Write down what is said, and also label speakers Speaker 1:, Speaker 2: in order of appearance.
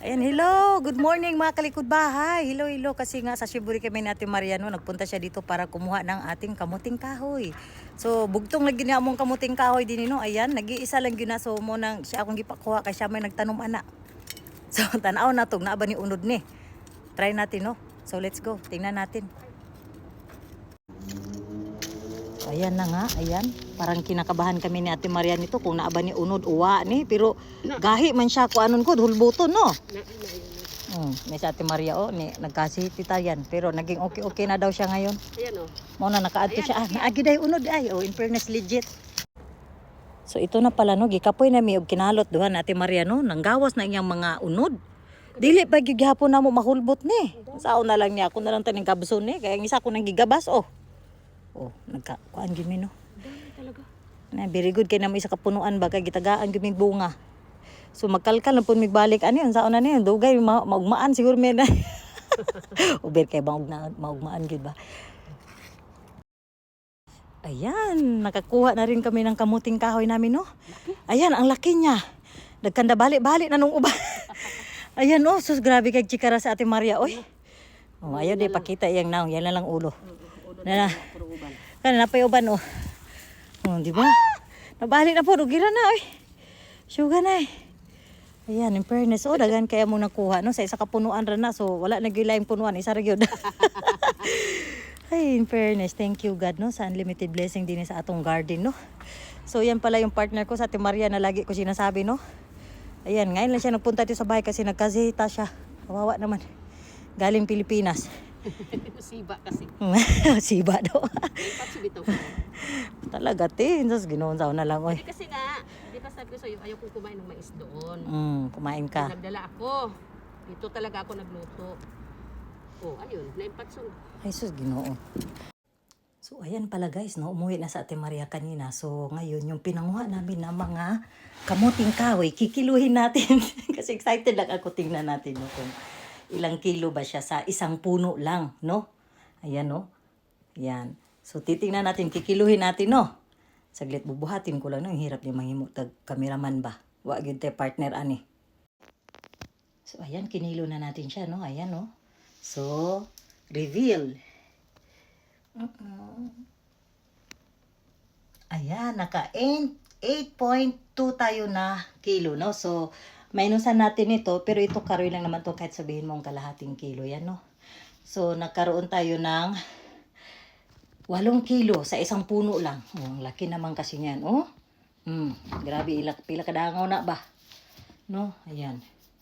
Speaker 1: Ayan, hello! Good morning mga kalikod bahay! Hello, hello! Kasi nga sa Shiburi kami natin Mariano, nagpunta siya dito para kumuha ng ating kamuting kahoy. So, bugtong lagi niya among kamuting kahoy din, no? Ayan, nag-iisa lang yun na. So, mo nang siya akong gipakuha kasi siya may nagtanom ana. So, tanaw na to, naaba ni unod ni. Try natin, no? So, let's go. Tingnan natin. Ayan na nga, ayan. Parang kinakabahan kami ni Ate Maria nito kung naaba ni unod uwa ni. Pero gahi man siya ko anon ko, hulbuton no. May sa Ate Maria ni nagkasihit yan. Pero naging okay na daw siya ngayon.
Speaker 2: Ayan o.
Speaker 1: Mo na nakaadto siya. Naagi day unod ay. In fairness legit. So ito na pala no, gikapoy na mi og kinalot duhan Ate Maria no. Nanggawas na iyang mga unod. Dili pa gihapon na mo mahulbot ni. Sao na lang niya ako na lang taning kabson ni. Kaya ang isa ko nang gigabas oh. Oh, nagkakuan gyud no.
Speaker 2: Talaga.
Speaker 1: Na very good kay namo isa ka punuan ba kay gitagaan gyud mig bunga. So magkalkal na pud mig balik ani unsaon na ni dugay maugmaan siguro mi na. Uber kay bang maugmaan gyud ba. Ayan, nakakuha na rin kami ng kamuting kahoy namin no. Ayan ang laki niya. Nagkanda balik-balik na nung uban. Ayan oh, sus grabe kay chikara sa Ate Maria oy. Oh, ayaw di pakita iyang naong, yan na lang ulo. Na kana napay uban oh. Oh, di ba? Nabalik na po ugira na oy. Suga na eh. Ayan, in fairness oh, dagan kaya mo nakuha no sa isa ka punuan ra na so wala na gyud laing punuan isa ra gyud. Ay, in fairness, thank you God no sa unlimited blessing din sa atong garden no. So yan pala yung partner ko sa Ate Maria na lagi ko sinasabi no. Ayan, ngayon lang siya nagpunta dito sa bahay kasi nagkasita siya. Kawawa naman. Galing Pilipinas.
Speaker 2: Siba kasi.
Speaker 1: Siba daw.
Speaker 2: Pagsibitaw ko.
Speaker 1: Talaga tin, sus ginoon na lang oy.
Speaker 2: Kasi nga, di ba sabi ko sa'yo, ayaw kong kumain ng mais doon.
Speaker 1: Kumain ka.
Speaker 2: Nagdala ako. Dito talaga ako nagluto. Oh, ayun, naimpatsun.
Speaker 1: Ay sus Ginoo. So ayan pala guys, no, umuwi na sa Ate Maria kanina. So ngayon yung pinanguha namin na mga kamuting kahoy, kikiluhin natin. Kasi excited lang ako tingnan natin no, kung ilang kilo ba siya sa isang puno lang, no? Ayan no. Yan. So titingnan natin, kikiluhin natin no. Saglit bubuhatin ko lang no, ang hirap niya manghimo tag cameraman ba. Wa gyud tay partner ani. So ayan, kinilo na natin siya no. Ayan no. So reveal. Ayan, naka 8.2 tayo na kilo, no? So, minusan natin ito, pero ito karoy lang naman to kahit sabihin mong kalahating kilo, yan, no? So, nagkaroon tayo ng 8 kilo sa isang puno lang. Oh, laki naman kasi niyan, oh. Grabe, pila kadangaw na ba? No? Ayan.